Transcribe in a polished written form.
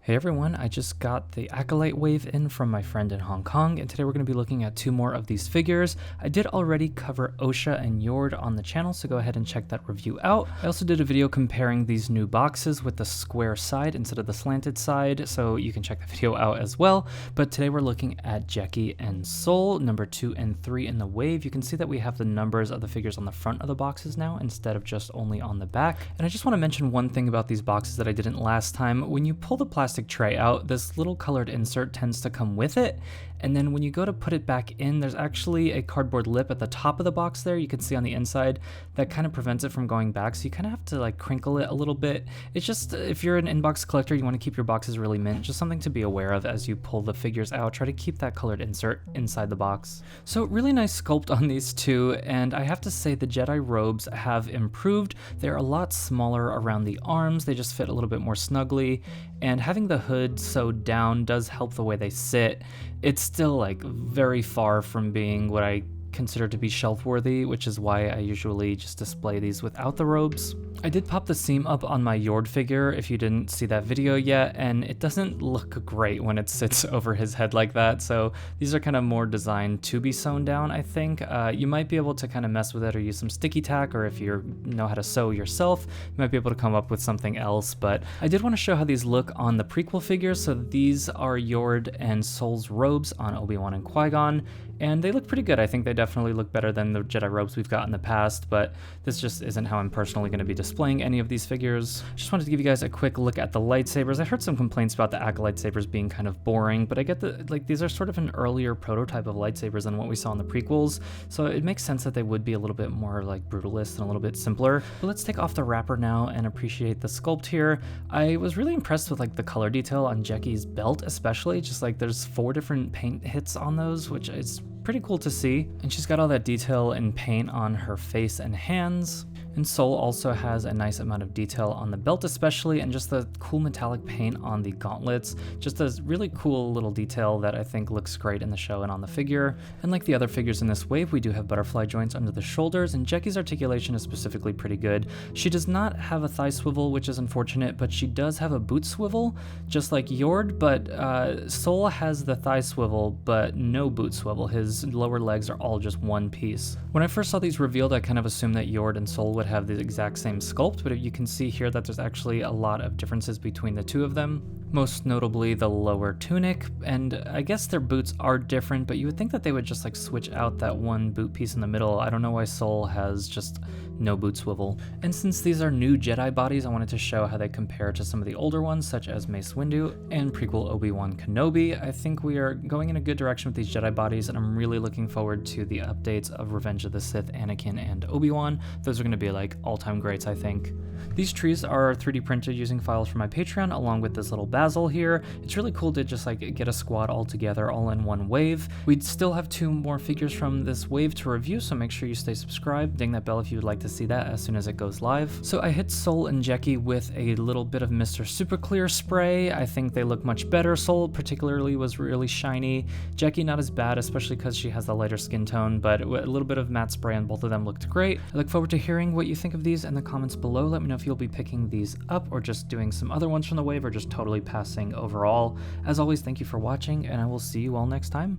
Hey everyone, I just got the Acolyte wave in from my friend in Hong Kong, and today we're going to be looking at two more of these figures. I did already cover Osha and Yord on the channel, so go ahead and check that review out. I also did a video comparing these new boxes with the square side instead of the slanted side, so you can check that video out as well. But today we're looking at Jecki and Soul, number 2 and 3 in the wave. You can see that we have the numbers of the figures on the front of the boxes now instead of just only on the back. And I just want to mention one thing about these boxes that I didn't last time. When you pull the plastic tray out, this little colored insert tends to come with it, and then when you go to put it back in, there's actually a cardboard lip at the top of the box there, you can see on the inside, that kind of prevents it from going back, so you kind of have to like crinkle it a little bit. It's just, if you're an inbox collector, you want to keep your boxes really mint, just something to be aware of as you pull the figures out. Try to keep that colored insert inside the box. So really nice sculpt on these two, and I have to say the Jedi robes have improved. They're a lot smaller around the arms, they just fit a little bit more snugly, and having the hood sewed down does help the way they sit. It's still like very far from being what I consider to be shelf worthy, which is why I usually just display these without the robes. I did pop the seam up on my Yord figure if you didn't see that video yet, and it doesn't look great when it sits over his head like that, so these are kind of more designed to be sewn down, I think. You might be able to kind of mess with it or use some sticky tack, or if you know how to sew yourself, you might be able to come up with something else, but I did want to show how these look on the prequel figures. So these are Yord and Soul's robes on Obi-Wan and Qui-Gon, and they look pretty good. I think they definitely look better than the Jedi robes we've got in the past, but this just isn't how I'm personally going to be displaying any of these figures. Just wanted to give you guys a quick look at the lightsabers. I heard some complaints about the Acolyte sabers being kind of boring, but I get that like these are sort of an earlier prototype of lightsabers than what we saw in the prequels, so it makes sense that they would be a little bit more like brutalist and a little bit simpler. But let's take off the wrapper now and appreciate the sculpt here. I was really impressed with like the color detail on Jecki's belt, especially. Just like there's 4 different paint hits on those, which is pretty cool to see, and she's got all that detail and paint on her face and hands. And Soul also has a nice amount of detail on the belt especially, and just the cool metallic paint on the gauntlets. Just a really cool little detail that I think looks great in the show and on the figure. And like the other figures in this wave, we do have butterfly joints under the shoulders, and Jecki's articulation is specifically pretty good. She does not have a thigh swivel, which is unfortunate, but she does have a boot swivel, just like Yord, but Soul has the thigh swivel, but no boot swivel. His lower legs are all just one piece. When I first saw these revealed, I kind of assumed that Yord and Soul would have the exact same sculpt, but you can see here that there's actually a lot of differences between the two of them. Most notably the lower tunic, and I guess their boots are different, but you would think that they would just like switch out that one boot piece in the middle. I don't know why Soul has just no boot swivel. And since these are new Jedi bodies, I wanted to show how they compare to some of the older ones, such as Mace Windu and prequel Obi-Wan Kenobi. I think we are going in a good direction with these Jedi bodies, and I'm really looking forward to the updates of Revenge of the Sith, Anakin, and Obi-Wan. Those are going to be like all-time greats, I think. These trees are 3D printed using files from my Patreon, along with this little basil here. It's really cool to just like get a squad all together all in one wave. We'd still have 2 more figures from this wave to review, so make sure you stay subscribed, ding that bell if you would like to see that as soon as it goes live. So I hit Soul and Jecki with a little bit of Mr. Super Clear spray. I think they look much better. Soul particularly was really shiny. Jecki not as bad, especially because she has the lighter skin tone, but a little bit of matte spray on both of them looked great. I look forward to hearing what you think of these in the comments below. Let me know if you'll be picking these up or just doing some other ones from the wave or just totally passing overall. As always, thank you for watching, and I will see you all next time.